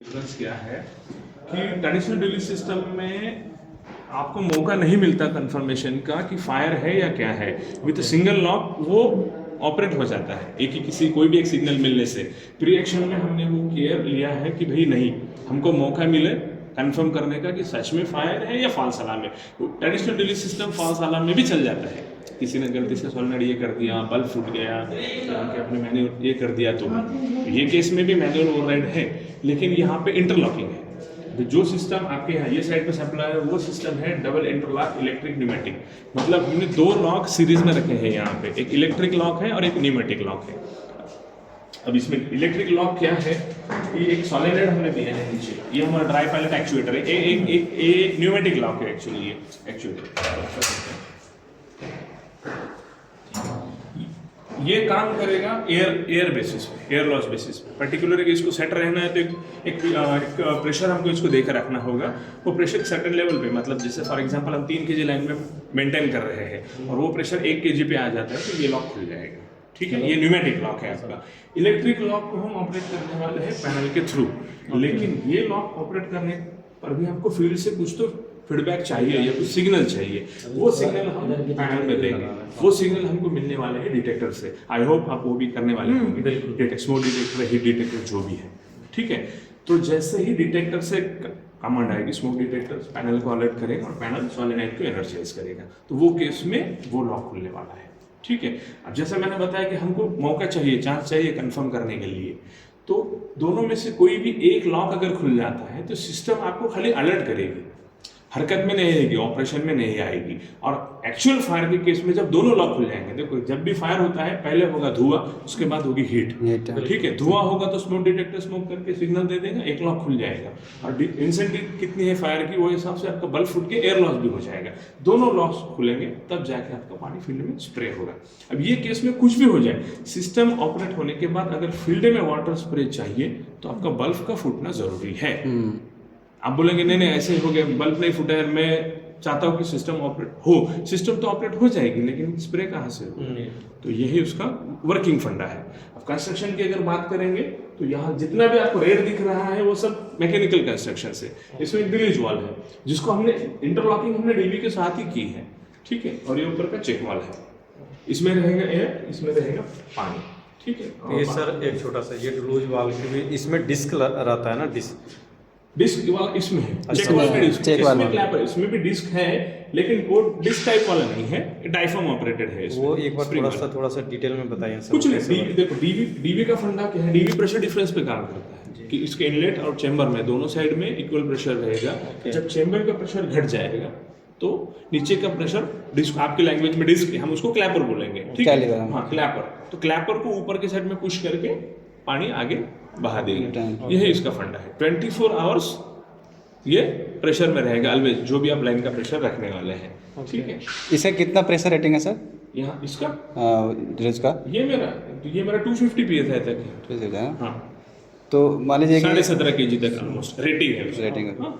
Difference क्या है कि ट्रेडिशनल ड्रिलिंग सिस्टम में आपको मौका नहीं मिलता कंफर्मेशन का कि फायर है या क्या है। विद सिंगल लॉक वो ऑपरेट हो जाता है एक ही किसी कोई भी एक सिग्नल मिलने से। प्री एक्शन में हमने वो केयर लिया है कि भाई नहीं, हमको मौका मिले कंफर्म करने का कि सच में फायर है या फॉल्स अलार्म है। Traditional drilling system false alarm में भी चल जाता है, किसी ने गलती से सोलनट ये कर दिया, बल्ब फूट गया, कि आपने मैनुअल ये कर दिया, तो ये केस में भी मैनुअल ओवरराइड है। लेकिन यहाँ पे इंटरलॉकिंग है। तो जो सिस्टम आपके यहाँ ये साइड पे सप्लाई है वो सिस्टम है डबल इंटरलॉक इलेक्ट्रिक न्यूमेटिक। मतलब हमने दो लॉक सीरीज में रखे हैं यहाँ पे, एक इलेक्ट्रिक लॉक है और एक न्यूमेटिक लॉक है। अब इसमें इलेक्ट्रिक लॉक क्या है, ये एक सॉलिनॉइड हमने दिया है नीचे, ये हमारा ड्राई पायलट एक्चुएटर है। एक न्यूमेटिक लॉक है एक्चुअली ये एक्चुएटर। ये काम करेगा एयर बेसिस पे, एयर लॉस बेसिस पे। पर्टिकुलरली इसको सेट रहना है तो एक प्रेशर हमको इसको देकर रखना होगा। वो प्रेशर सर्टेन लेवल पे, मतलब जैसे फॉर एग्जांपल हम 3 kg लाइन में मेंटेन कर रहे हैं और वो प्रेशर 1 kg पे आ जाता है तो ये लॉक खुल जाएगा। ठीक है, ये न्यूमेटिक लॉक है आपका। इलेक्ट्रिक लॉक को हम ऑपरेट करने वाले हैं पैनल के थ्रू, लेकिन ये लॉक ऑपरेट करने पर भी हमको फील्ड से कुछ तो फीडबैक चाहिए या कुछ सिग्नल चाहिए। वो सिग्नल हम पैनल में देंगे, वो सिग्नल हमको मिलने वाले हैं डिटेक्टर से। आई होप आप वो भी करने वाले होंगे, स्मोक डिटेक्टर, हीट डिटेक्टर जो भी है। ठीक है, तो जैसे ही डिटेक्टर से कमांड आएगी, स्मोक डिटेक्टर पैनल को अलर्ट करेगा और पैनल सॉलिनॉइड को एनर्जाइज करेगा, तो वो केस में वो लॉक खुलने वाला है। ठीक है, अब जैसे मैंने बताया कि हमको मौका चाहिए, चांस चाहिए कंफर्म करने के लिए, तो दोनों में से कोई भी एक लॉक अगर खुल जाता है तो सिस्टम आपको खाली अलर्ट करेगी, हरकत में नहीं आएगी, ऑपरेशन में नहीं आएगी। और एक्चुअल फायर के केस में जब दोनों लॉक खुल जाएंगे, देखो जब भी फायर होता है पहले होगा धुआं, उसके बाद होगी हीट। ठीक है, धुआं होगा तो स्मोक डिटेक्टर स्मोक करके सिग्नल दे देगा, एक लॉक खुल जाएगा। और इंसेंटिव कितनी है फायर की, वो हिसाब से आपका बल्ब फूट के एयर लॉस भी हो जाएगा। दोनों लॉस खुलेंगे तब जाके आपका पानी फील्ड में स्प्रे होगा। अब ये केस में कुछ भी हो जाए, सिस्टम ऑपरेट होने के बाद अगर फील्ड में वाटर स्प्रे चाहिए तो आपका बल्ब का फूटना जरूरी है। आप बोलेंगे नहीं नहीं ऐसे हो गया, बल्ब नहीं फूटा है, मैं चाहता हूँ कि सिस्टम ऑपरेट हो। सिस्टम तो ऑपरेट हो जाएगी लेकिन स्प्रे कहाँ से हो? तो यही उसका वर्किंग फंडा है। अब कंस्ट्रक्शन की अगर बात करेंगे तो यहाँ जितना भी आपको रेड दिख रहा है वो सब मैकेनिकल कंस्ट्रक्शन से। इसमें एक ड्रिलेज वॉल है जिसको हमने इंटरलॉकिंग हमने डीबी के साथ ही की है। ठीक है, और ये ऊपर का चेक वॉल है, इसमें रहेगा एयर, इसमें रहेगा पानी। ठीक है, ये सर एक छोटा सा ये ड्रिलेज वॉल के भी इसमें डिस्क रहता है ना, डिस्क वाला इसमें है, चेक वाला में डिस्क, इसमें क्लैपर, इसमें भी डिस्क है लेकिन वो डिस्क टाइप वाला नहीं है, डायफ्राम ऑपरेटेड है इसमें। वो एक बार थोड़ा सा डिटेल में बताइए सर। कुछ नहीं, देखो डीबी का फंडा क्या है, डीबी प्रेशर डिफरेंस पे काम करता है कि इसके इनलेट और चेंबर में दोनों साइड में इक्वल प्रेशर रहेगा। जब चेंबर का प्रेशर घट जाएगा तो नीचे का प्रेशर, डिस्क आपकी लैंग्वेज में डिस्क, हम उसको क्लैपर बोलेंगे। ठीक है, हाँ क्लैपर, तो क्लैपर को ऊपर के साइड में पुश करके पानी आगे बहा देंगे। यही इसका फंडा है। 24 आवर्स ये प्रेशर में रहेगा ऑलवेज, जो भी आप लाइन का प्रेशर रखने वाले हैं। ठीक है, इसका कितना प्रेशर रेटिंग है सर? यहाँ इसका ड्रिज का ये मेरा 250 PSI तक है। हाँ, तो मान लीजिए 17.5 kg तक ऑलमोस्ट रेटिंग है। रेटिंग है।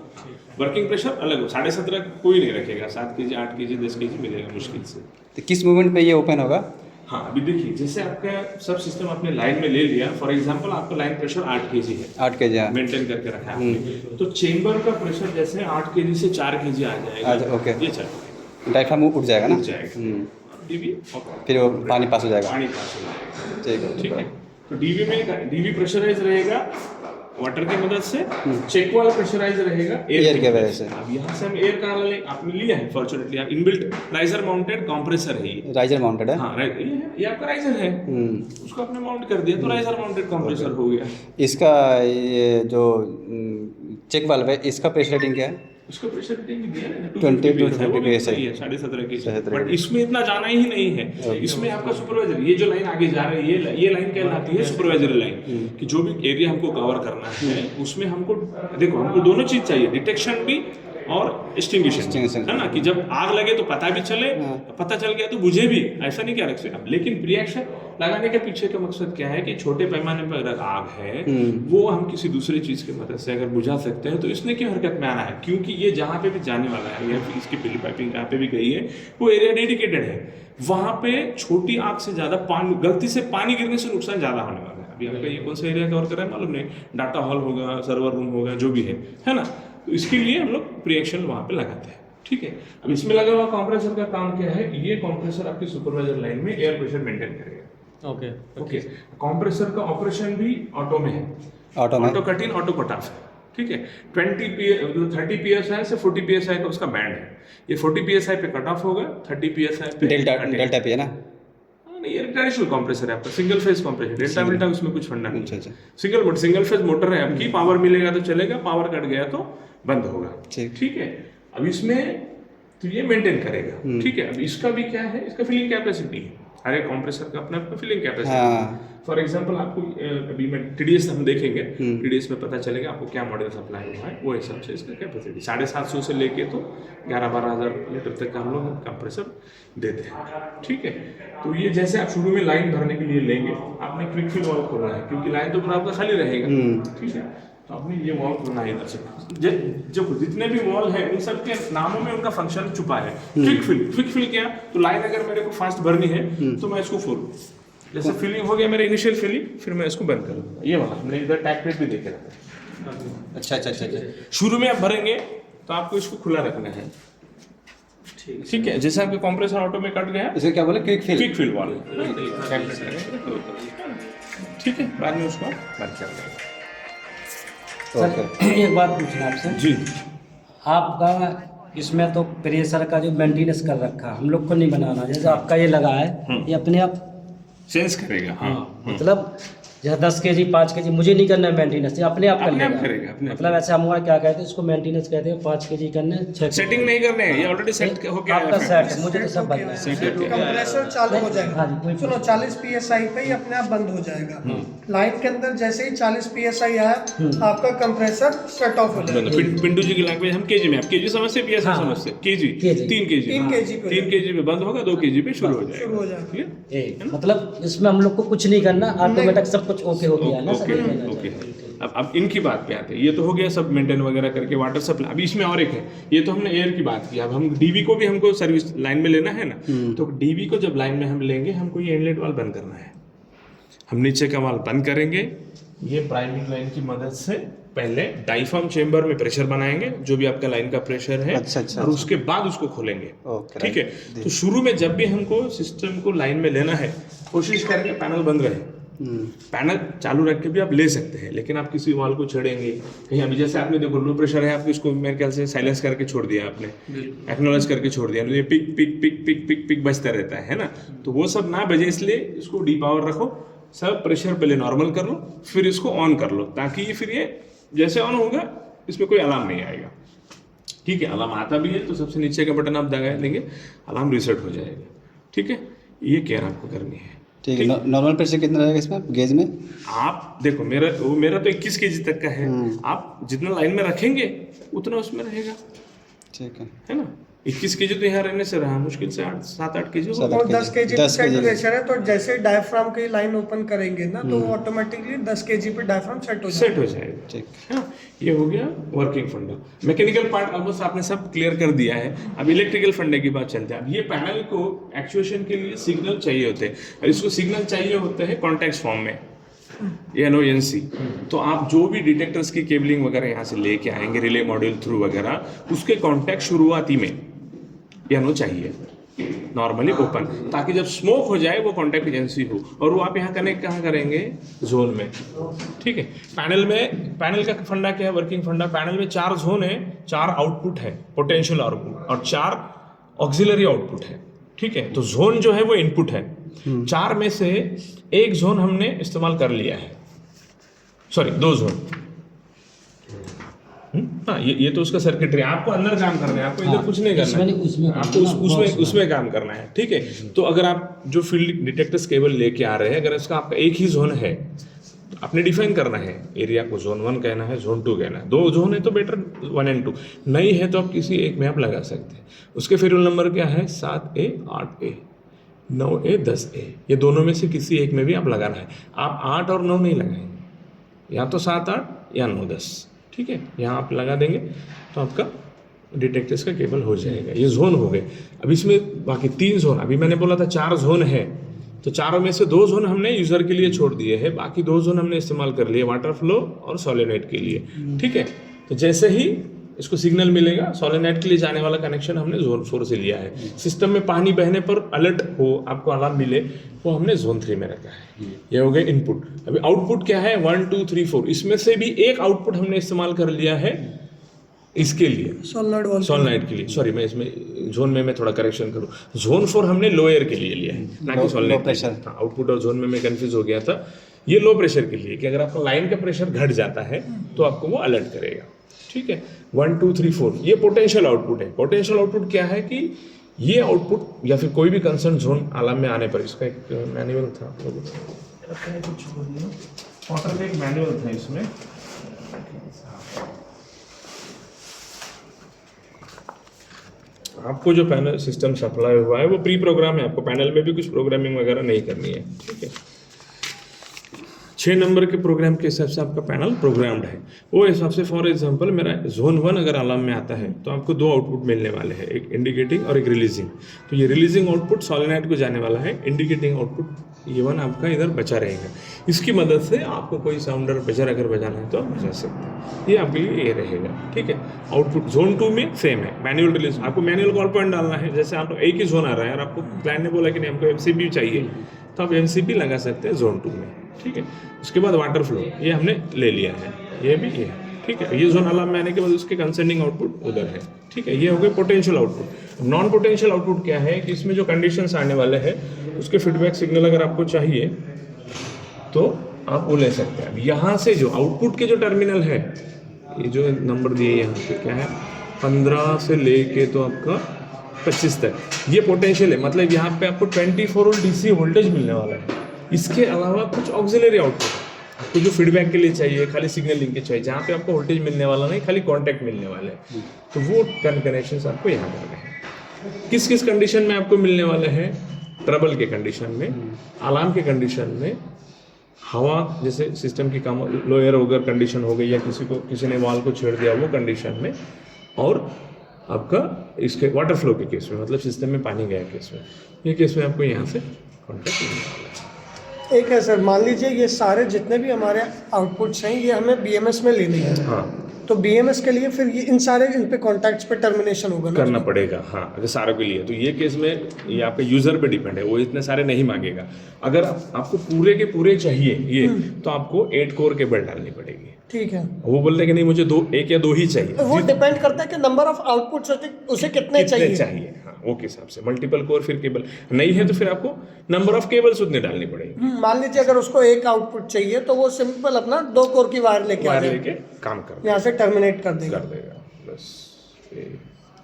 वर्किंग प्रेशर अलग हो, 17.5 कोई नहीं रखेगा, 7 kg 8 kg 10 kg मिलेगा मुश्किल से। तो किस मूवमेंट पे ये ओपन होगा? हाँ, अभी देखिए जैसे आपका सब सिस्टम आपने लाइन में ले लिया, फॉर एग्जांपल आपका लाइन प्रेशर 8 kg है, 8 kg मेंटेन करके रखा है आपने, तो चेंबर का प्रेशर जैसे 8 kg से 4 kg आ जाएगा। ओके, ये चल डायफ्राम उठ जाएगा ना, उठ जाएगा, डीबी फिर वो पानी पास हो जाएगा। पानी पास हो जाएगा। ठीक है, ठीक है, तो डीबी प्रेशराइज रहेगा वाटर की मदद से, चेक वाला प्रेशराइज रहेगा एयर के वजह से। अब यहाँ से हम एयर कहाँ ले, आपने लिया है फॉर्चुनेटली, आप इनबिल्ट राइजर माउंटेड कंप्रेसर है ये। राइजर माउंटेड है? हाँ, ये आपका राइजर है, उसको आपने माउंट कर दिया तो राइजर माउंटेड कंप्रेसर हो गया। इसका ये जो चेक वाल्व है इसका प्रेशर रेटिंग क्या है? उसका प्रेशर रेटिंग दिया है 20 PSI है, 17.5 kg, बट इसमें इतना जाना ही नहीं है। इसमें आपका सुपरवाइजर, ये जो लाइन आगे जा रही है ये लाइन कहलाती है सुपरवाइजरी लाइन, कि जो भी एरिया हमको कवर करना है उसमें हमको, देखो हमको दोनों चीज चाहिए, डिटेक्शन भी और एक्सटिंग्विशन, है ना, कि जब आग लगे तो पता भी चले, पता चल गया तो बुझे भी, ऐसा नहीं क्या रख सकते। लेकिन प्रिएक्शन लगाने के पीछे का मकसद क्या है कि छोटे पैमाने पर अगर आग है वो हम किसी दूसरी चीज की मदद से अगर बुझा सकते हैं तो इसने क्यों हरकत में आना है, क्योंकि ये जहाँ पे भी जाने वाला है या इसकी पिली पाइपिंग जहाँ पे भी गई है वो एरिया डेडिकेटेड है, वहां पे छोटी आग से ज्यादा पानी, गलती से पानी गिरने से नुकसान ज्यादा होने वाला है। अभी आपका ये कौन सा एरिया कवर कर रहा है मालूम नहीं, डाटा हॉल होगा, सर्वर रूम होगा, जो भी है ना। तो इसके लिए हम लोग प्री एक्शन वहाँ पे लगाते हैं, ठीक है। अब इसमें लगा हुआ कंप्रेसर का काम क्या है, ये कंप्रेसर आपकी सुपरवाइजर लाइन में एयर प्रेशर मेंटेन करेगा। ओके। कंप्रेसर का ऑपरेशन भी ऑटो में है, auto cut in auto cut off है, ठीक है। 30 PSI से 40 PSI का उसका बैंड है। ये 40 PSI पे कट ऑफ होगा, 30 PSI पे डेल्टा पे है ना। नहीं, ये ट्रेडिशनल कंप्रेसर है आपका, सिंगल फेज कंप्रेसर, डेल्टा वेल्टा उसमें कुछ फंडा नहीं। अच्छा। सिंगल फेज मोटर है आपकी, पावर मिलेगा तो चलेगा, पावर कट गया तो बंद होगा, ठीक है। अब इसमें तो ये मेंटेन करेगा, ठीक है। अब इसका भी क्या है, इसका फिलिंग कैपेसिटी है, हर एक कंप्रेसर का अपना फिलिंग कैपेसिटी। फॉर एग्जांपल आपको अभी मैं TDS हम देखेंगे, TDS में पता चलेगा आपको क्या मॉडल सप्लाई हुआ है, वो हिसाब से इसका कैपेसिटी 750 से लेके तो 11-12 हज़ार लीटर तक का हम लोग कंप्रेसर देते हैं, ठीक है। तो ये जैसे आप शुरू में लाइन भरने के लिए लेंगे, आपने क्विक फिल वाल्व खोलना है, क्योंकि लाइन तो पूरा आपका खाली रहेगा, ठीक है। तो आपने ये वॉल्व खोलना है इधर से। जो जितने भी वॉल्व है उन सब के नामों में उनका फंक्शन छुपा है। क्विक फिल क्या, तो लाइन अगर मेरे को फास्ट भरनी है तो मैं इसको खोलूँ, जैसे फिलिंग हो गया मेरा इनिशियल फिलिंग, फिर मैं इसको बंद करूँगा। ये वाला हमने इधर टैग प्लेट भी देखे रखा है। अच्छा। शुरू में आप भरेंगे तो आपको इसको खुला रखना है, ठीक है। जैसे आपके कंप्रेसर ऑटो में कट गया, इसे क्या बोले, क्विक फिल वाला, ठीक है। बाद में उसको बंद कर देंगे। सर एक बात पूछना आपसे जी, आपका इसमें तो प्रेशर का जो मेंटेनेंस कर रखा है, हम लोग को नहीं बनाना, जैसे आपका ये लगा है ये अपने आप सेंस करेगा, हाँ। मतलब जैसे 10 kg 5 kg मुझे नहीं करना है मेंटेनेंस, ये अपने आप करेगा। मतलब ऐसे हम क्या कहते हैं इसको मेंटेनेंस कहते हैं, 5 kg करने 6 सेटिंग नहीं करने हैं, ये ऑलरेडी सेट हो गया आपका सेट, मुझे तो सब बनना है। कंप्रेसर चालू हो जाएगा, सुनो 40 PSI पे ही अपने आप बंद हो जाएगा। लाइन के अंदर जैसे ही 40 PSI आया आपका कंप्रेसर शट ऑफ हो जाएगा। पिंटू जी की लैंग्वेज हम केजी में, आप केजी समझते हैं, PSI समझते हैं, केजी 3 kg पे बंद होगा, 2 kg पे शुरू हो जाएगा। मतलब इसमें हम लोग को कुछ नहीं करना, ऑटोमेटिक सब कुछ ओके हो गया ना। ओके। अब इनकी बात पे आते हैं, ये तो हो गया सब मेंटेन वगैरह करके, वाटर सप्लाई। अभी इसमें और एक है, ये तो हमने एयर की बात की। अब हम डीबी को भी हमको सर्विस लाइन में लेना है ना, तो डीबी को जब लाइन में हम लेंगे, हमको ये इनलेट वाल्व बंद करना है। हम नीचे का वाल्व बंद करेंगे, ये प्राइमिंग लाइन की मदद से पहले डाइफार्म चेंबर में प्रेशर बनाएंगे, जो भी आपका लाइन का प्रेशर है, और उसके बाद उसको खोलेंगे, ठीक है। तो शुरू में जब भी हमको सिस्टम को लाइन में लेना है, कोशिश करेंगे पैनल बंद रहे। पैनल चालू रख के भी आप ले सकते हैं, लेकिन आप किसी वाल्व को छेड़ेंगे कहीं, अभी जैसे आपने देखो लो प्रेशर है, आपको इसको मेरे ख्याल से साइलेंस करके छोड़ दिया आपने, एक्नॉलेज करके छोड़ दिया, ये पिक पिक पिक पिक पिक पिक बजता रहता है ना। तो वो सब ना बजे, इसलिए इसको डी पावर रखो, सब प्रेशर पहले नॉर्मल कर लो, फिर इसको ऑन कर लो, ताकि ये फिर ये जैसे ऑन होगा इसमें कोई अलार्म नहीं आएगा, ठीक है। अलार्म आता भी है तो सबसे नीचे का बटन आप दबा देंगे, अलार्म रीसेट हो जाएगा, ठीक है। ये केयर आपको करनी है, ठीक है। नॉर्मल प्रेशर कितना रहेगा इसमें गेज में? आप देखो, मेरा तो 21 kg तक का है, आप जितना लाइन में रखेंगे उतना उसमें रहेगा, ठीक है ना। 21 kg तो यहाँ रहने से रहा, मुश्किल से 7-8 kg होगा। और 10 kg प्रेशर है, तो जैसे डायफ्राम की लाइन ओपन करेंगे ना, तो ऑटोमेटिकली 10 kg पे डायफ्राम सेट हो जाएगा, ठीक है। ये हो गया वर्किंग फंडा। मैकेनिकल पार्ट ऑलमोस्ट आपने सब क्लियर कर दिया है। अब इलेक्ट्रिकल फंडे की बात चलते हैं। अब ये पैनल को एक्चुएशन के लिए सिग्नल चाहिए होते हैं, और इसको सिग्नल चाहिए होते हैं कॉन्टैक्ट फॉर्म में, NONC। तो आप जो भी डिटेक्टर्स की केबलिंग वगैरह यहाँ से लेके आएंगे, रिले मॉड्यूल थ्रू वगैरह, उसके कॉन्टैक्ट शुरुआती में NO चाहिए, नॉर्मली ओपन, ताकि जब स्मोक हो जाए वो कॉन्टैक्ट एजेंसी हो। और वो आप यहाँ कनेक्ट कहाँ करेंगे, जोन में, ठीक है। पैनल का फंडा क्या है, वर्किंग फंडा, पैनल में 4 जोन है, 4 आउटपुट है, पोटेंशियल आउटपुट, और 4 ऑक्सिलरी आउटपुट है, ठीक है। तो जोन जो है वो इनपुट है। 4 में से 1 जोन हमने इस्तेमाल कर लिया है, सॉरी 2 जोन। हाँ, ये तो उसका सर्किटरी, आपको अंदर काम करना है, आपको इधर कुछ नहीं करना है, आपको उसमें काम करना है, ठीक है। तो अगर आप जो फील्ड डिटेक्टर्स केबल लेके आ रहे हैं, अगर इसका आपका एक ही जोन है, तो आपने डिफाइन करना है एरिया को, जोन 1 कहना है, जोन 2 कहना है। 2 जोन है तो बेटर 1 और 2, नहीं है तो आप किसी एक में आप लगा सकते हैं। उसके फेरियल नंबर क्या है, 7A 8A 9A 10A, ये दोनों में से किसी एक में भी आप लगाना है। आप 8 और 9 नहीं लगाएंगे, या तो 7 8 या 9 10, ठीक है। यहाँ आप लगा देंगे तो आपका डिटेक्टर्स का केबल हो जाएगा। ये जोन हो गए। अब इसमें बाकी 3 जोन, अभी मैंने बोला था 4 जोन है, तो चारों में से 2 जोन हमने यूजर के लिए छोड़ दिए हैं, बाकी 2 जोन हमने इस्तेमाल कर लिए वाटर फ्लो और सोलेनोइड के लिए। ठीक है, तो जैसे ही इसको सिग्नल मिलेगा, सोलेनोइड के लिए जाने वाला कनेक्शन हमने जोन 4 से लिया है। सिस्टम में पानी बहने पर अलर्ट हो, आपको अलार्म मिले, वो हमने जोन 3 में रखा है। ये हो गया इनपुट। अभी आउटपुट क्या है, 1 2 3 4, इसमें से भी एक आउटपुट हमने इस्तेमाल कर लिया है इसके लिए, सोलेनोइड के लिए। सॉरी, मैं इसमें जोन में मैं थोड़ा करेक्शन करूँ, जोन 4 हमने लोअर के लिए लिया है, ना कि सोलेनोइड प्रेशर। हाँ, आउटपुट और जोन में मैं कंफ्यूज हो गया था। ये लो प्रेशर के लिए कि अगर आपका लाइन का प्रेशर घट जाता है तो आपको वो अलर्ट करेगा। ठीक है, 1 2 3 4 ये पोटेंशियल आउटपुट है। पोटेंशियल आउटपुट क्या है कि ये आउटपुट या फिर कोई भी कंसर्न जोन अलार्म में आने पर, इसका एक मैनुअल था, वाटर का एक मैनुअल था इसमें। आपको जो पैनल सिस्टम सप्लाई हुआ है वो प्री प्रोग्राम है, आपको पैनल में भी कुछ प्रोग्रामिंग वगैरह नहीं करनी है। ठीक है, 6 नंबर के प्रोग्राम के हिसाब से आपका पैनल प्रोग्राम्ड है। वो हिसाब से फॉर एग्जांपल मेरा जोन 1 अगर अलार्म में आता है तो आपको 2 आउटपुट मिलने वाले हैं, एक इंडिकेटिंग और एक रिलीजिंग। तो ये रिलीजिंग आउटपुट सोलेनोइड को जाने वाला है, इंडिकेटिंग आउटपुट ये 1 आपका इधर बचा रहेगा। इसकी मदद से आपको कोई साउंडर बजर अगर बजाना है तो आप बजा सकते हैं, ये आपके लिए ये रहेगा। ठीक है, आउटपुट जोन 2 में सेम है, मैनुअल रिलीज। आपको मैनुअल कॉल पॉइंट डालना है, जैसे आप एक ही जोन आ रहा है और आपको क्लाइंट ने बोला कि नहीं हमको MCB चाहिए, तो आप MCB लगा सकते हैं जोन 2 में। ठीक है, उसके बाद वाटर फ्लो ये हमने ले लिया है, ये भी ये है। ठीक है, ये जोन अलार्म में आने के बाद उसके कंसर्निंग आउटपुट उधर है। ठीक है, ये हो गए potential output. Non potential output क्या है कि इसमें जो कंडीशंस आने वाले हैं उसके फीडबैक सिग्नल अगर आपको चाहिए तो आप वो ले सकते हैं। अब यहाँ से जो आउटपुट के जो टर्मिनल है, ये जो नंबर दिए यहाँ पे क्या है, 15 से लेके तो आपका 25 तक, ये पोटेंशियल है। मतलब यहाँ पे आपको 24 वोल्ट DC वोल्टेज मिलने वाला है। इसके अलावा कुछ ऑक्सिलरी आउटपुट है, आपको जो फीडबैक के लिए चाहिए, खाली सिग्नल लिंकेज चाहिए, जहाँ पे आपको वोल्टेज मिलने वाला नहीं, खाली कॉन्टैक्ट मिलने वाले हैं, तो वो कनेक्शन आपको यहाँ करने हैं। किस किस कंडीशन में आपको मिलने वाले हैं, ट्रबल के कंडीशन में, अलार्म के कंडीशन में, हवा जैसे सिस्टम की काम लोअर ओवर कंडीशन हो गई या किसी ने वाल को छेड़ दिया वो कंडीशन में, और आपका इसके वाटर फ्लो के केस में, मतलब सिस्टम में पानी गया केस में, ये केस में आपको यहाँ से कॉन्टैक्ट मिलने वाला है। एक है सर, मान लीजिए ये सारे जितने भी हमारे आउटपुट्स हैं ये हमें BMS में लेने हैं। हाँ, तो BMS के लिए फिर ये इन पे कॉन्टैक्ट्स पे टर्मिनेशन होगा ना, करना पड़ेगा। हाँ, अगर सारों के लिए तो ये केस में ये आपके यूजर पे डिपेंड है, वो इतने सारे नहीं मांगेगा। अगर आपको पूरे के पूरे चाहिए ये, तो आपको 8 कोर केबल डालनी पड़ेगी। ठीक है, वो बोलते हैं कि नहीं मुझे 1 या 2 ही चाहिए, वो डिपेंड करता है कि नंबर ऑफ आउटपुट्स उसे कितने चाहिए। हाँ, वो के हिसाब से मल्टीपल कोर फिर केबल नहीं है तो फिर आपको नंबर ऑफ केबल्स उतने डालनी पड़ेगी। मान लीजिए अगर उसको एक आउटपुट चाहिए तो वो सिंपल अपना 2 कोर की वायर लेके काम कर यहाँ से टर्मिनेट कर देगा बस।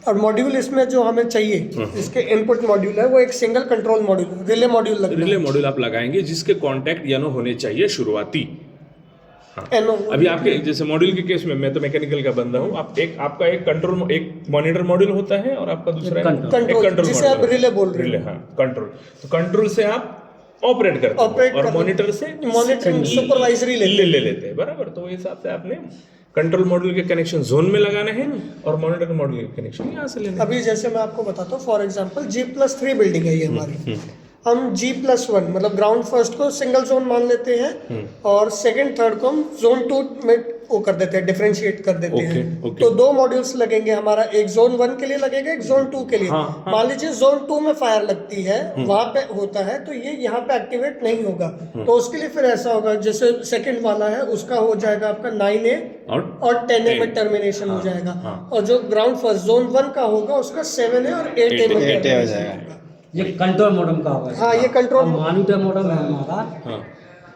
और मॉड्यूल इसमें जो हमें चाहिए, इसके इनपुट मॉड्यूल है वो एक single control module, relay module लगेगा। रिले मॉड्यूल आप लगाएंगे जिसके कॉन्टैक्ट यानो होने चाहिए शुरुआती। हाँ, अभी आपके जैसे मॉड्यूल के केस में मैं तो मैकेनिकल का बंदा हूँ, आपका एक मॉनिटर मॉड्यूल होता है और आपका दूसरा कंट्रोल जिसे आप रिले बोल रहे हैं। हाँ, कंट्रोल। तो कंट्रोल से आप ऑपरेट करते हैं और मॉनिटर से मॉनिटरिंग सुपरवाइजरी ले लेते हैं, बराबर। तो इस हिसाब से आपने कंट्रोल मॉड्यूल के कनेक्शन जोन में लगाने हैं और मॉनिटर मॉड्यूल के कनेक्शन यहाँ से लेने हैं। अभी जैसे मैं आपको बताता हूँ, फॉर एग्जांपल G+3 बिल्डिंग है ये हमारी, हम G+1 मतलब ग्राउंड फर्स्ट को सिंगल जोन मान लेते हैं और सेकंड थर्ड को हम जोन 2 में वो कर देते हैं, डिफरेंशिएट कर देते हैं। तो 2 मॉड्यूल्स लगेंगे हमारा, एक जोन 1 के लिए लगेगा, एक जोन 2 के लिए। मान लीजिए जोन 2 में फायर लगती है, वहां पे होता है, तो ये यहाँ पे एक्टिवेट नहीं होगा। तो उसके लिए फिर ऐसा होगा, जैसे सेकंड वाला है उसका हो जाएगा आपका 9A और 10A में टर्मिनेशन हो जाएगा, और जो ग्राउंड फर्स्ट जोन 1 का होगा उसका 7A और 8A में हो जाएगा। ये कंट्रोल मॉडम का होगा। हाँ, ये कंट्रोल मॉनिटर मॉडम है हमारा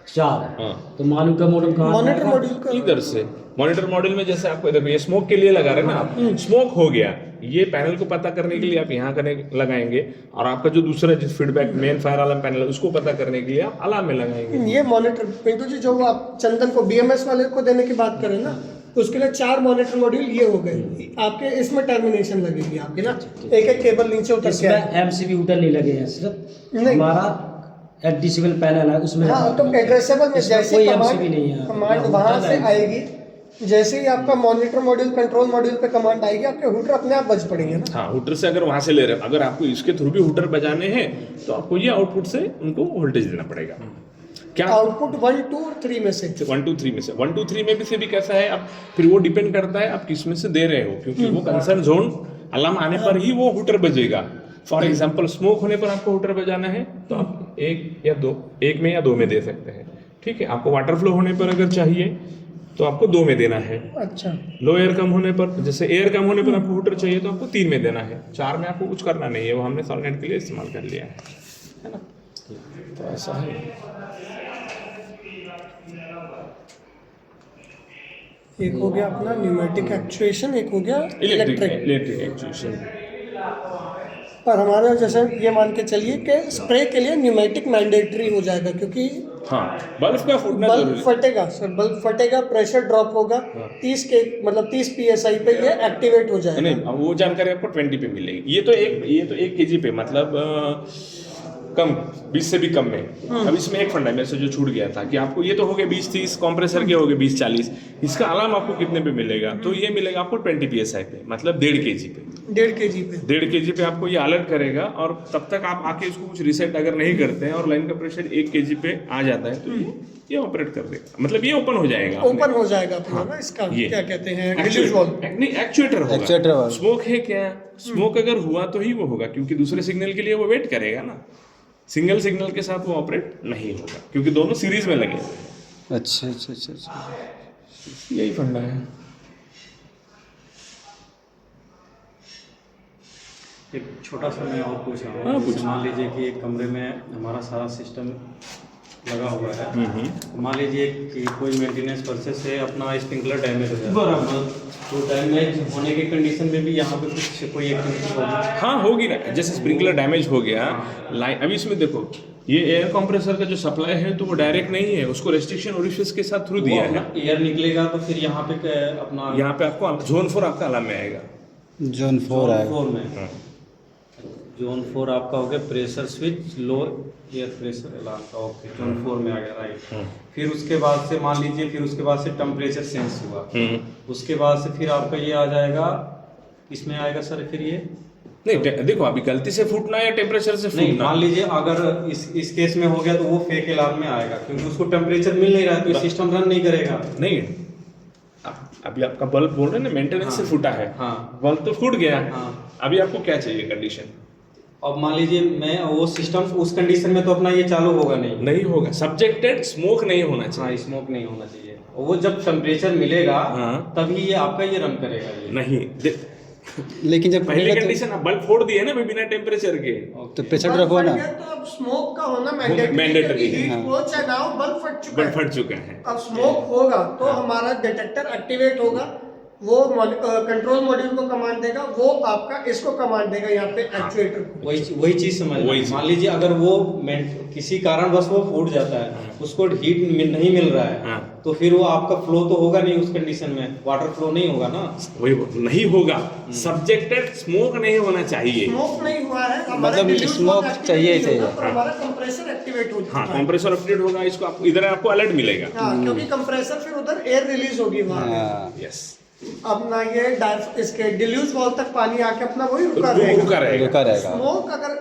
4। तो मॉनिटर मॉडम का मॉनिटर मॉड्यूल का इधर से मॉनिटर मॉड्यूल में जैसे आपको देखो ये स्मोक के लिए लगा रहे हैं ना आप, स्मोक हो गया, ये पैनल को पता करने के लिए आप यहाँ लगाएंगे, और आपका जो दूसरा जिस feedback main fire alarm panel है उसको पता करने के लिए आप अलार्म में लगाएंगे। ये मॉनिटर पिंटू जी जो आप चंदन को BMS वाले को देने की बात करें ना, उसके लिए 4 मॉनिटर मॉड्यूल ये हो गए आपके, इसमें टर्मिनेशन लगेगी आपकी ना, एक केबल नीचे उतर के MCB उधर नहीं लगे हैं, सिर्फ हमारा एडमिसिबल पैनल है उसमें। हाँ, तो एड्रेसेबल में जैसे कोई MCB नहीं है, कमांड वहां से आएगी जैसे ही आपका मॉनिटर मॉड्यूल कंट्रोल मॉड्यूल पे कमांड आएगी आपके हुटर अपने आप बज पड़ेंगे ना। हाँ, हुटर से अगर वहां से ले रहे हो, अगर आपको इसके थ्रू भी हुटर बजाने हैं तो आपको ये आउटपुट से उनको वोल्टेज देना पड़ेगा। क्या आउटपुट 1, 2 और 3 में से 1, 2, 3 में से 1, 2, 3 में भी से भी कैसा है, अब फिर वो डिपेंड करता है आप किस में से दे रहे हो, क्योंकि वो कंसर्न जोन अलार्म आने पर ही वो हुटर बजेगा। फॉर एग्जांपल स्मोक होने पर आपको हुटर बजाना है तो आप एक में या दो में दे सकते हैं, ठीक है। आपको वाटर फ्लो होने पर अगर चाहिए तो आपको 2 में देना है। अच्छा, लो एयर कम होने पर, जैसे एयर कम होने पर आपको हुटर चाहिए तो आपको 3 में देना है। 4 में आपको कुछ करना नहीं है, वो हमने सॉलिड के लिए इस्तेमाल कर लिया है ना। तो ऐसा है। एक हो गया अपना न्यूमेटिक एक्चुएशन, एक हो गया इलेक्ट्रिक इलेक्ट्रिक। एक्चुएशन। और हमारा जैसे ये मान के चलिए कि स्प्रे के लिए न्यूमेटिक मैंडेटरी हो जाएगा, क्योंकि हाँ, बल्ब का फूटना बल्ब जरूरी है। फटेगा सर, बल्ब फटेगा, प्रेशर ड्रॉप होगा, 30 के मतलब 30 PSI पे ये एक्टिवेट हो जाएगा। नहीं, अब वो जानकारी आपको 20 पे मिलेगी। ये तो 1 kg पे, मतलब कम 20 से भी कम में। अब इसमें एक फंडा मेरे से जो छूट गया था कि आपको ये तो हो गए 20-30 कंप्रेसर के हो गए 20-40, इसका अलार्म आपको कितने पे मिलेगा, तो ये मिलेगा आपको 20 PSI पे, मतलब 1.5 kg पे। 1.5 kg पे 1.5 kg पे आपको ये अलर्ट करेगा, और तब तक आप आके इसको कुछ रिसेट अगर नहीं करते हैं और लाइन का प्रेशर 1 kg पे आ जाता है तो ये ऑपरेट कर देगा, मतलब ये ओपन हो जाएगा। ओपन हो जाएगा अपना ना, इसका ये। क्या कहते हैं, डिफ्यूज वाल्व। नहीं, एक्चुएटर होगा। एक्चुएटर वाला। स्मोक है क्या, स्मोक अगर हुआ तो ही वो होगा, क्योंकि दूसरे सिग्नल के लिए वो वेट करेगा ना। सिंगल सिग्नल के साथ वो ऑपरेट नहीं होगा, क्योंकि दोनों सीरीज में लगे हुए हैं। अच्छा अच्छा अच्छा अच्छा। यही फंडा है। एक छोटा सा मैं और पूछ रहा हाँ, हूँ, पूछ। जैसे मान लीजिए कि एक कमरे में हमारा सारा सिस्टम लगा हुआ है, मान लीजिए कि कोई मेंटेनेंस प्रोसेस से अपना स्प्रिंकलर डैमेज हो जाता है, तो डैमेज होने की कंडीशन में भी यहाँ पे कुछ कोई एक्टिविटी होगी? हाँ, होगी ना। जैसे स्प्रिंकलर डैमेज हो गया, लाइन, अभी इसमें देखो ये एयर कंप्रेसर का जो सप्लाई है तो वो डायरेक्ट नहीं है, उसको रेस्ट्रिक्शन ओरिफिस के साथ थ्रू दिया है। एयर निकलेगा तो फिर यहाँ पे अपना यहाँ पे आपको जोन 4 आपका अलार्म में आएगा। जोन 4 आएगा। 4 में जोन 4 आपका हो गया प्रेशर स्विच, लो एयर प्रेशर अलार्म का, ओके, जोन 4 में आ गया, राइट। फिर उसके बाद से मान लीजिए, फिर उसके बाद से टेम्परेचर सेंस हुआ, उसके बाद से फिर आपका ये आ जाएगा, इसमें आएगा सर फिर ये नहीं, देखो अभी गलती से फूटना या टेम्परेचर से नहीं, फूटना। मान लीजिए अगर इस केस में हो गया तो वो फेक अलार्म में आएगा, क्योंकि उसको टेम्परेचर मिल नहीं रहा है तो सिस्टम रन नहीं करेगा। नहीं, अभी आपका बल्ब बोल रहे हैं ना, मेंटेनेंस से फूटा है। हाँ। बल्ब तो फूट गया। हाँ। अभी आपको क्या चाहिए कंडीशन? अब मान लीजिए मैं वो सिस्टम उस कंडीशन में तो अपना ये चालू होगा नहीं होगा, सब्जेक्टेड स्मोक नहीं होना चाहिए। हाँ, स्मोक नहीं होना चाहिए। वो जब टेम्परेचर मिलेगा हाँ। तभी ये आपका ये रन करेगा ये। नहीं, लेकिन जब पहली खुलेगा कंडीशन आप बल्ब फोड़ दिए ना बिना टेम्परेचर के, तो प्रेशर ड्रॉप हुआ ना। तो अब स्मोक का होना Mandatory मैंडेटरी है। हीट हो चाहे ना हो, बल्ब फट चुका बल्ब है। फट चुका है। अब स्मोक होगा तो हमारा डिटेक्टर एक्टिवेट होगा, वो कंट्रोल मॉड्यूल को कमांड देगा, वो आपका इसको कमांड देगा यहाँ पे एक्चुएटर को। वही चीज समझ वही चीज। मान लीजिए अगर वो किसी कारणवश वो फूट जाता है, उसको हीट नहीं मिल रहा है, हाँ। तो फिर वो आपका फ्लो तो होगा नहीं उस कंडीशन में, वाटर फ्लो नहीं होगा ना। वही नहीं होगा, सब्जेक्टेड स्मोक नहीं होना चाहिए। स्मोक नहीं हुआ है, हमारा मतलब diffuse smoke वाला activate चाहिए ही नहीं होगा, चाहिए। पर हमारा कंप्रेसर एक्टिवेट हो हाँ, जाता है। कंप्रेसर अपडेट होगा, इसको आपको इधर आपको अलर्ट मिलेगा। हाँ, क्योंकि कंप्रेसर फिर उधर एयर रिलीज होगी वहाँ पे। हाँ। यस, अब ना ये इसके डिल्यूज वॉल तक पानी आके अपना वही रुका रुका रहेगा। रुका रहेगा। स्मोक अगर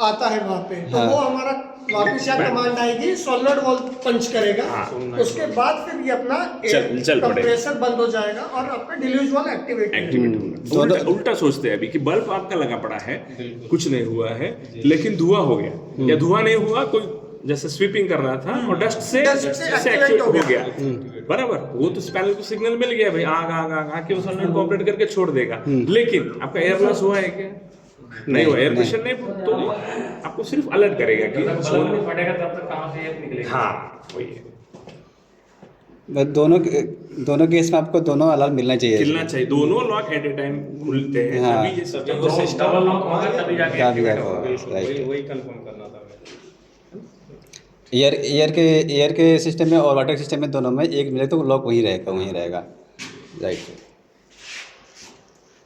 आता है वहाँ पे तो हाँ। वो हमारा वापस यहाँ कमांड आएगी, सोलनॉइड वॉल पंच करेगा, हाँ। उसके बाद फिर ये अपना चल पड़ेगा। कंप्रेसर बंद हो जाएगा और आपका डिल्यूज वॉल एक्टिवेट होगा। उल्टा सोचते हैं अभी कि बल्ब आपका लगा पड़ा है, कुछ नहीं हुआ है, लेकिन धुआं हो गया, या धुआं नहीं हुआ, कोई जैसे स्वीपिंग कर रहा था और डस्ट से एक्टिवेट हो गया, बराबर। वो तो पैनल को सिग्नल मिल गया भाई, आग आग आग आके उस सोलनॉइड को ऑपरेट करके छोड़ देगा। लेकिन आपका एयर लॉस हुआ है क्या? नहीं हुआ, एयर प्रेशर नहीं, तो आपको सिर्फ अलर्ट करेगा कि फटेगा तब तक कहाँ से एयर निकलेगा। हाँ, वही है। बस दोनों केस में आपको दोनों अलार्म मिलना चाहिए। मिलना चाहिए, दोनों लॉक एट ए टाइम खुलते हैं, हाँ। तभी ये सिस्टम वो सिस्टम लॉक होगा तभी जाके तभी एक्टिवेट जाके होगा। होगा, right। वही कंफर्म करना था मुझे। एयर के सिस्टम में और वाटर सिस्टम में दोनों में एक मिले तो लॉक वहीं रहेगा, राइट।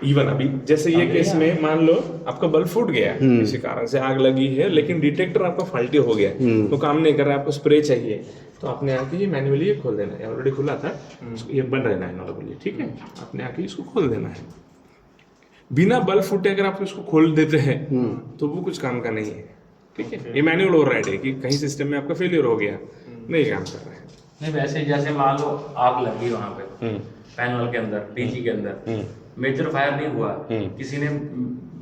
इवन अभी जैसे ये केस में मान लो आपका बल्ब फूट गया, किसी कारण से आग लगी है, लेकिन डिटेक्टर आपका फॉल्टी हो गया, तो काम नहीं कर रहा है, आपको स्प्रे चाहिए, तो आपने आके ये मैन्युअली ये खोल देना है, ऑलरेडी खुला था, ये बंद रहना है नॉर्मली, ठीक है। आपने आके इसको खोल देना है, बिना बल्ब फूटे अगर आप इसको खोल देते हैं तो वो कुछ काम का नहीं है, ठीक है। ये मैनुअल ओवरराइड है कि कहीं सिस्टम में आपका फेलियर हो गया, नहीं काम कर रहा है। नहीं वैसे जैसे मान लो आग लगी वहाँ पे पैनल के अंदर, डीजी के अंदर, मेजर फायर नहीं हुआ, किसी ने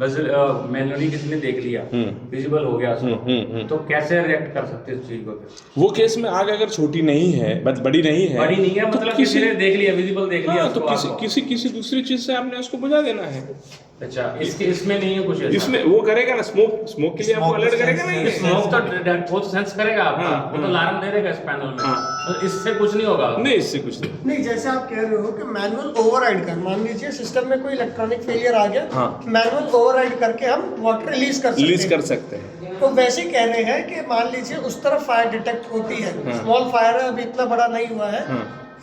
मैनुअली किसी ने देख लिया, विजिबल हो गया उसको, तो कैसे रिएक्ट कर सकते हैं इस चीज को? वो केस में आग अगर छोटी नहीं है, बड़ी नहीं है, बड़ी नहीं है, मतलब किसी ने देख लिया, विजिबल देख लिया तो उसको, किसी दूसरी चीज से आपने उसको बुझा देना है। अच्छा इसमें नहीं है कुछ ऐसा? इसमें वो करेगा ना, स्मोक के लिए आपको अलर्ट करेगा ना, ये स्मोक तो वो तो सेंस करेगा आपका, वो तो अलार्म दे देगा इस पैनल में, तो इससे कुछ नहीं होगा? नहीं, इससे कुछ नहीं। नहीं, जैसे आप कह रहे हो कि मैनुअल ओवरराइड कर, मान लीजिए सिस्टम में कोई इलेक्ट्रॉनिक फेलियर आ गया, मैनुअल ओवरराइड करके हम वाटर रिलीज कर सकते हैं। तो वैसे ही कह रहे हैं कि मान लीजिए उस तरफ फायर डिटेक्ट होती है, स्मॉल फायर है, अभी इतना बड़ा नहीं हुआ है,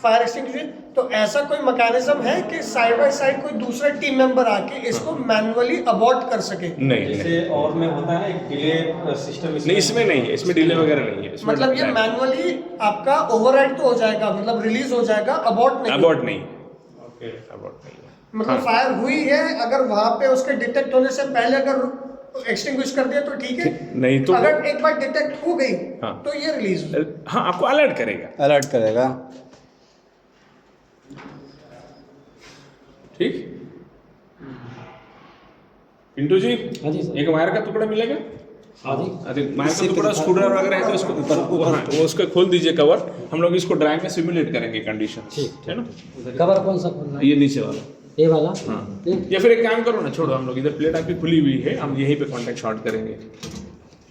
फायर एक्सटिंग्विशर, तो ऐसा कोई मैकेनिज्म है कि साइड बाय साइड कोई दूसरा टीम मेंबर आके इसको मैन्युअली अबॉर्ट कर सके? नहीं, जैसे और में होता है ना एक डिले सिस्टम, नहीं इसमें नहीं है, इसमें डिले वगैरह नहीं है। मतलब ये मैन्युअली आपका ओवरराइड तो हो जाएगा, मतलब रिलीज हो जाएगा, अबॉर्ट नहीं। अबॉर्ट नहीं, अबॉर्ट नहीं है। मतलब फायर हुई है, अगर वहां पे उसके डिटेक्ट होने से पहले अगर एक्सटिंग्विश कर दिया तो ठीक है, नहीं तो अगर एक बार डिटेक्ट हो गई तो ये रिलीज हो। हाँ, आपको अलर्ट करेगा, अलर्ट करेगा। ठीक। पिंटू जी, हाँ जी सर। एक वायर का टुकड़ा मिलेगा? हाँ जी। अरे वायर का टुकड़ा, स्क्रूड्राइवर वगैरह है तो इसको ऊपर वो उसका खोल दीजिए कवर, हम लोग इसको ड्राई में सिमुलेट करेंगे कंडीशन, है ना। कवर कौन सा खोलना है? ये नीचे वाला, ये वाला? हाँ। या फिर एक काम करो ना, छोड़ो, हम लोग इधर प्लेट आपकी खुली हुई है, हम यहीं पे कांटेक्ट शॉर्ट करेंगे।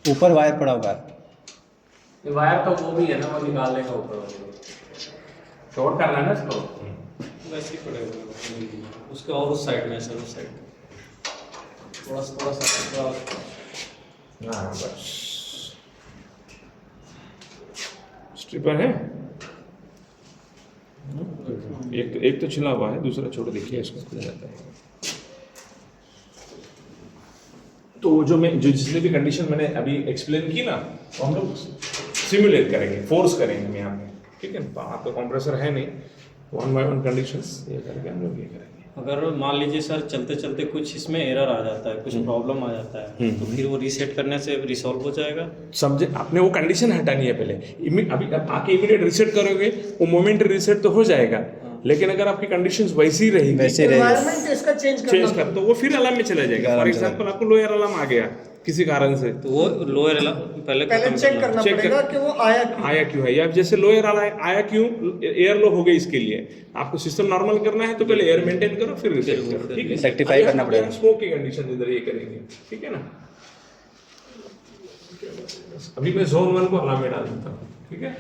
ऊपर वायर पड़ा हुआ है। वायर तो वो भी है ना, वो निकाल लेगा ऊपर, शॉर्ट करना है ना इसको, वैसे ही पड़े हुए उसके, और उस साइड में सर, उस साइड थोड़ा सा हाँ बस, स्ट्रिपर है, एक तो छिला हुआ है, दूसरा छोड़ देखिए, इसको खुल जाता है। तो जो जितनी भी कंडीशन मैंने अभी एक्सप्लेन की ना, वो हम लोग सिमुलेट करेंगे, फोर्स करेंगे यहाँ पे, ठीक है। तो आपका कंप्रेसर है नहीं, 1 by 1 कंडीशंस ये करके हम लोग ये करेंगे। अगर मान लीजिए सर चलते चलते कुछ इसमें एरर आ जाता है, कुछ प्रॉब्लम आ जाता है, तो फिर वो रीसेट करने से रिसॉल्व हो जाएगा? समझे, आपने वो कंडीशन हटानी है पहले, अभी आके इमीडिएट रीसेट करोगे, वो मोमेंट रीसेट तो हो जाएगा, लेकिन अगर आपकी कंडीशंस वैसी रहेगी, एनवायरनमेंट इसका चेंज कर तो वो फिर अलार्म में चला जाएगा। फॉर एग्जांपल आपको लोअर अलार्म आ गया किसी कारण से, तो वो लोअर पहले चेक करना पड़ेगा कि वो आया क्यों है, या जैसे लोअर आया क्यों, एयर लो हो गई, इसके लिए आपको सिस्टम नॉर्मल करना है तो पहले एयर मेंटेन करो, फिर रीसेट करो, ठीक है। रेक्टिफाई करना पड़ेगा। स्मोक की कंडीशन इधर ये करेंगे, ठीक है ना। अभी मैं जोन 1 को अलार्म में डाल देता हूँ, ठीक है।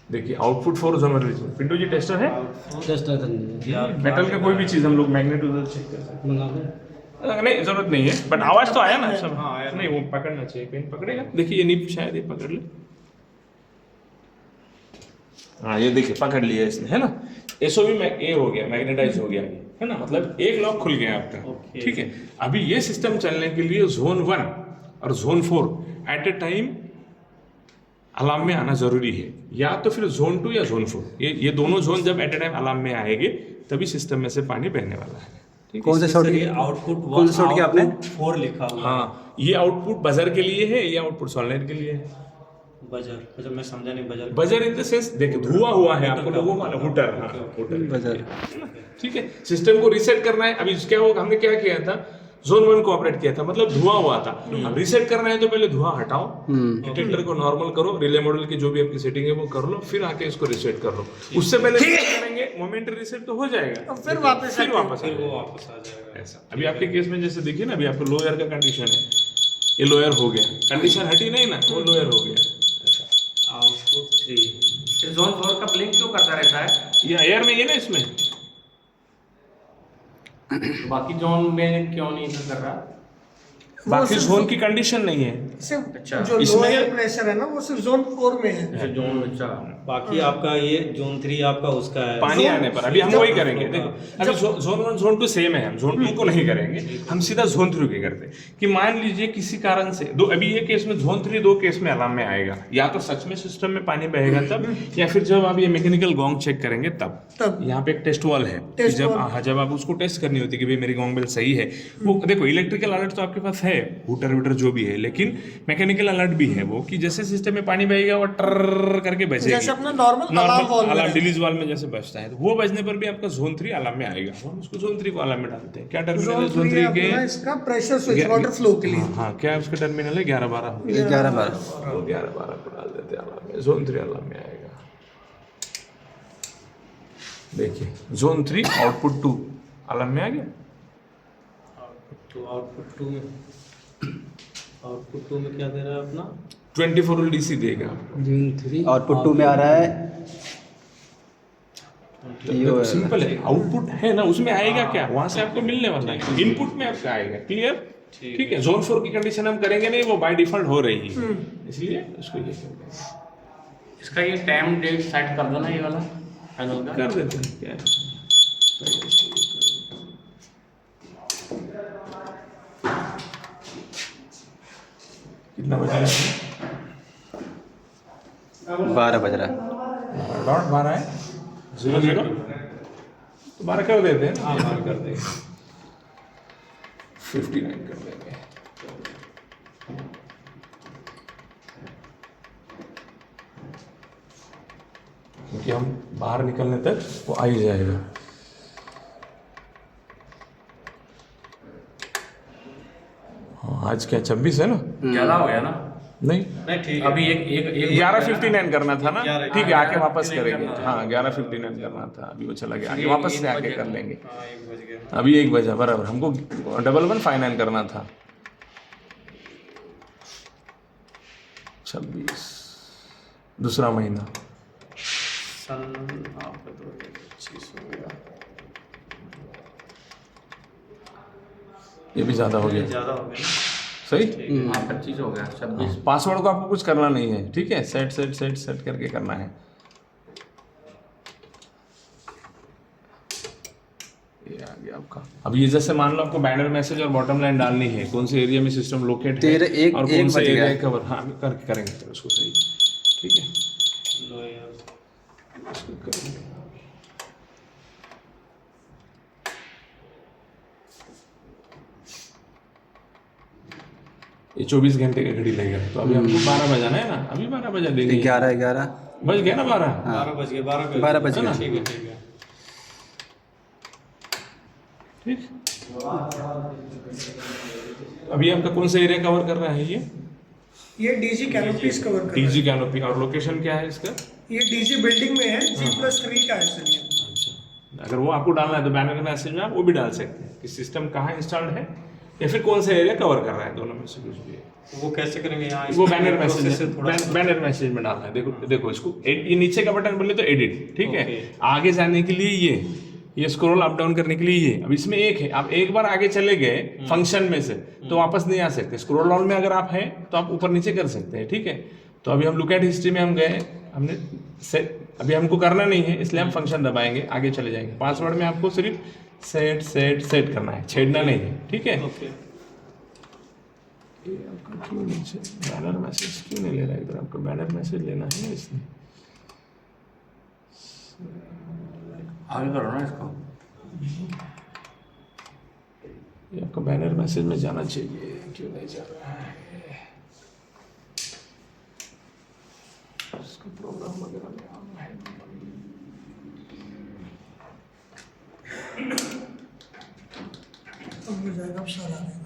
देखिए output for zonal region, Pintu ji tester है, टेस्टर करनी है, मेटल का कोई भी चीज हम लोग मैग्नेट उधर चेक कर सकते मंगा दो। हैं। नहीं जरूरत नहीं है, बट आवाज तो आया ना सब। हाँ आया, नहीं वो पकड़ना चाहिए, पेन पकड़ेगा, देखिए ये नहीं शायद ये पकड़ ले, हाँ ये देखिए पकड़ लिया इसने, है ना। एसओबी में ए हो गया, मैग्नेटाइज हो गया, है ना, मतलब एक लॉक खुल गया आपका, ठीक है। अभी ये सिस्टम चलने के लिए जोन 1 और zone 4 at a time alarm में आना जरूरी है, या तो फिर जोन 2 या जोन 4, ये दोनों जोन जब एट ए टाइम अलार्म में आएंगे तभी सिस्टम में से पानी बहने वाला है, ठीक है। कौन से शॉट किया? आउटपुट कौन सा शॉट किया आपने? 4 लिखा हुआ। हाँ, ये आउटपुट बजर के लिए है, ये आउटपुट सॉलिनर के लिए है। बजर मैं समझा नहीं, buzzer buzzer in the sense, देखिए धुआं हुआ है, आपको लोगों का हुटर, हाँ हुटर बजर, ठीक है। सिस्टम को रीसेट करना है, अभी क्या होगा, हमने क्या किया था, जोन 1 को ऑपरेट किया था, मतलब धुआं हुआ था। अब रीसेट करना है तो पहले धुआं हटाओ, डिटेक्टर को नॉर्मल करो, रिले मॉडल की जो भी आपकी सेटिंग है वो कर लो, फिर आके इसको रीसेट कर लो। उससे पहले करेंगे मोमेंट रीसेट तो हो जाएगा, फिर वापस आ जाएगा ऐसा। अभी आपके केस में जैसे देखिए ना, अभी आपको लोअर का कंडीशन है, ये लोअर हो गया, कंडीशन हटी नहीं ना, वो लोअर हो गया। आउटपुट 3 जोन 4 का ब्लिंक क्यों करता रहता है? ये एयर में ही है ना इसमें, बाकी जोन में क्यों नहीं कर रहा? बाकी जोन की कंडीशन नहीं है। सिर्फ अच्छा, जो इसमें- लोअर प्रेशर है ना वो सिर्फ जोन 4 में है। जैसे जोन अच्छा बाकी आपका ये जोन 3 आपका उसका है पानी जोन- आने पर अभी हम जब- वही करेंगे। देखो अभी जोन 1 जोन 2 सेम है, हम जोन 2 को नहीं करेंगे, हम सीधा जोन 3 की करते हैं। कि मान लीजिए किसी कारण से दो, अभी ये केस में जोन 3 दो केस में अलार्म में आएगा, या तो सच में सिस्टम में पानी बहेगा तब, या फिर जब आप ये मैकेनिकल गोंग चेक करेंगे तब। यहाँ पे एक टेस्ट वॉल है कि टेस्ट जब वॉल। हाँ, जब आप उसको टेस्ट करनी होती है कि भाई मेरी गोंग बेल सही है, वो देखो इलेक्ट्रिकल अलर्ट तो आपके पास है, हूटर वूटर जो भी है, लेकिन मैकेनिकल अलर्ट भी है वो, कि जैसे सिस्टम में पानी बहेगा वो टर करके बजेगी, जैसे अपना नॉर्मल अलार्म वॉल में अलार्म है। डिलीज वाल में जैसे बजता है, तो वो बजने पर भी आपका जोन 3 अलार्म में आएगा। हम उसको जोन 3 को अलार्म में डालते हैं। क्या टर्मिनल है जोन जोन 3 के? अपना इसका प्रेशर स्विच वाटर फ्लो के लिए। हाँ, क्या है उसका टर्मिनल है? 11-12 11-12 तो 11-12 को डाल देते हैं अलार्म में, जोन 3 अलार्म में आएगा। देखिए जोन 3 आउटपुट 2 अलार्म में आ गया। तो आउटपुट 2 में क्या दे रहा है अपना 24 वोल्ट डीसी देगा। जोन 3 आउटपुट 2 में आ रहा है तो सिंपल है, आउटपुट है ना, उसमें आएगा क्या, वहां से आपको मिलने वाला है, इनपुट में आपका आएगा। क्लियर? ठीक है। जोन 4 की कंडीशन हम करेंगे नहीं, वो बाय डिफॉल्ट हो रही है, इसलिए उसको ये इसका ये टाइम डेट सेट कर दो ना, ये वाला फाइनल का कर देते हैं। क्या है? कितना बज रहा है? 12 बज रहा है। डॉट 12 है, 00 तो 12 कर देते हैं। हाँ, 12 कर देंगे, 59 कर देंगे। क्योंकि हम बाहर निकलने तक वो आ ही जाएगा। हाँ, आज क्या 26 है ना? ज्यादा हो गया ना? नहीं, नहीं ठीक अभी एक 11:59 करना था ना। 11 ठीक है, आके वापस 11:59 करेंगे। करना था। हाँ, 11:59 करना था, अभी वो चला गया, आगे ये वापस एक से आके बजे कर का। लेंगे। हाँ 1 बज गया अभी 1 बजा बराबर, हमको 1159 करना था। 26 दूसरा महीना, सन आपका 2025 हो गया, ये भी ज्यादा हो गया। ज़्यादा हो गया सही। हाँ 25 हो गया, 26 पासवर्ड को आपको कुछ करना नहीं है, ठीक है, सेट करके करना है। ये आ गया आपका। अब ये जैसे मान लो आपको बैनर मैसेज और बॉटम लाइन डालनी है, कौन से एरिया में सिस्टम लोकेट है और कौन सा एरिया कवर, हाँ करेंगे फिर उसको सही। ठीक है, लो यार इसको करेंगे। ये 24 घंटे का घड़ी लगेगा, तो अभी हमको 12 बजाना है ना, अभी 12 बजा देंगे। 11 बज गया ना 12? 12 बज गए 12 12 बज है ना? गए। ठीक है ठीक। अभी आपका कौन सा एरिया कवर कर रहा है ये डीजी कैनोपीज कवर कर रहा डीजी कैनोपी, और लोकेशन क्या है इसका? है। ये डीजी बिल्डिंग में है, G+3 का है सर ये। अच्छा, अगर वो आपको डालना है तो बैनर मैसेज में आप वो भी डाल सकते हैं कि सिस्टम कहाँ इंस्टॉल्ड है या फिर कौन सा एरिया कवर कर रहा है, दोनों में से कुछ भी है। वो कैसे करेंगे यहाँ वो बैनर प्रोसेस मैसेज से थोड़ा बैनर मैसेज में डालना है। देखो इसको ये नीचे का बटन बोले तो एडिट, ठीक है। Okay. आगे जाने के लिए ये स्क्रॉल अप डाउन करने के लिए ये, अब इसमें एक है, आप एक बार आगे चले गए फंक्शन में से तो वापस नहीं आ सकते। स्क्रॉल डाउन में अगर आप हैं तो आप ऊपर नीचे कर सकते हैं, ठीक है। तो अभी हम लुक एट हिस्ट्री में हम गए, हमने अभी हमको करना नहीं है, इसलिए हम फंक्शन दबाएंगे, आगे चले जाएंगे। पासवर्ड में आपको सिर्फ सेट करना है, छेड़ना नहीं है, ठीक है। ओके ये आपका क्यों नीचे बैनर मैसेज क्यों नहीं ले रहा है? इधर आपको बैनर मैसेज लेना है ना, इसलिए आगे करो ना इसको। ये आपका बैनर मैसेज में जाना चाहिए, क्यों नहीं जा रहा है? इसका प्रोग्राम वगैरह में आना है। अब हो जाएगा, अब सारा आएगा।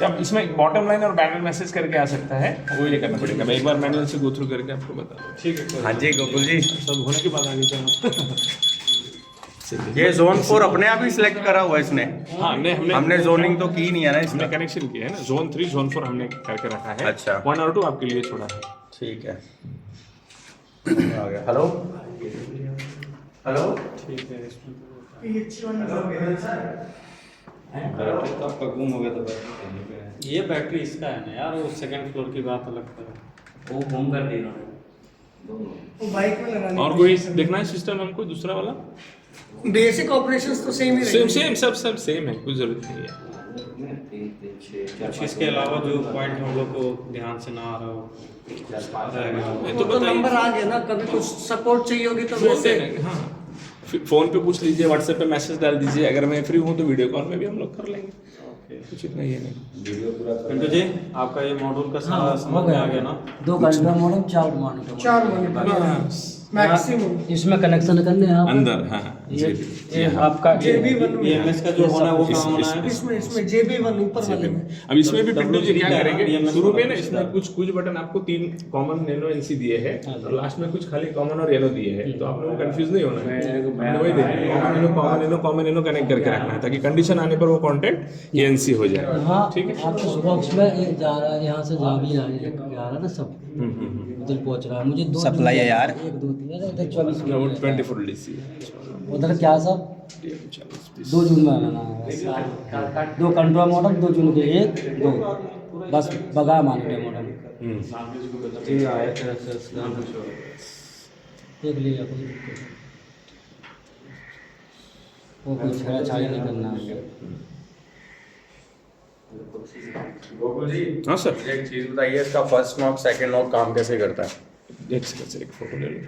अब इसमें बॉटम लाइन और बैनर मैसेज करके आ सकता है, वो ये करना पड़ेगा। मैं एक बार मैनुअल से गो थ्रू करके आपको बता दूँ, ठीक है। हाँ जी गोकुल जी, सब होने के बाद आगे चलो। ये जोन 4 अपने आप ही सिलेक्ट करा हुआ है इसने। हाँ, हमने जोनिंग तो की नहीं है ना हमने इसमें। कनेक्शन किया है ना, जोन 3 जोन 4 हमने करके रखा है। अच्छा। 1 और 2 आपके लिए छोड़ा है। ठीक है, आ गया। हेलो हेलो ठीक है इसमें ये अच्छी वाली बैटरी तो आपका गुम हो गया तो बैटरी कहीं पे है। ये बैटरी इसका है ना यार, वो सेकंड फ्लोर की बात अलग करो। वो घूम कर दी इन्होंने। वो बाइक में लगाने और कोई देखना है सिस्टम हमको दूसरा वाला? बेसिक ऑपरेशंस तो सेम ही सेम रहेंगे। सब सेम है, कोई जरूरत नहीं है। कुछ इसके अलावा जो पॉइंट हम लोग को ध्यान से ना आ रहा हो ये तो नंबर आ गया ना, कभी कुछ सपोर्ट चाहिए होगी तो वैसे हाँ, फोन पे पूछ लीजिए, व्हाट्सएप पे मैसेज डाल दीजिए, अगर मैं फ्री हूँ तो वीडियो कॉल में भी हम लोग कर लेंगे, कुछ इतना ही है नहीं। पिंटू जी, आपका ये मॉड्यूल का सारा हो समझ में आ गया ना? 2 घंटा मॉडम 4 मॉनिटर 4 मॉनिटर मैक्सिमम। इसमें कनेक्शन करने हैं आप अंदर हाँ ये आपका JB1 में EMS का जो होना है वो कहाँ होना है? इसमें JB1 ऊपर वाले में। अब इसमें भी पिंटू जी क्या करेंगे, DMS शुरू में ना इसमें कुछ बटन आपको 3 कॉमन नैनो एनसी दिए हैं और लास्ट में कुछ खाली कॉमन और येलो दिए हैं, तो आप लोगों को कंफ्यूज नहीं होना है, हमने वही देना कॉमन नैनो कनेक्ट करके रखना है ताकि कंडीशन आने पर वो कॉन्टैक्ट एएनसी हो जाए। हाँ ठीक है। आप उस बॉक्स में एक जा रहा है, यहाँ से जा भी आ रहा है ना, सब उधर पहुँच रहा है। मुझे 2 सप्लाई है यार। 1 2 3 इधर 24 वो मिनट है। 24 डीसी उधर क्या सब 2 जून में आना है, 2 कंट्रोल मॉडल 2 जून के 1 2 बस बगा मानिटर मॉडल ये आया था देख लिया, कोई दिक्कत नहीं। वो कोई छेड़ा छाड़ी नहीं करना है। गोकुल जी, हाँ सर, एक चीज बताइए, इसका फर्स्ट नॉक सेकंड नॉक काम कैसे करता है? एक सेकंड से एक फोटो ले लो।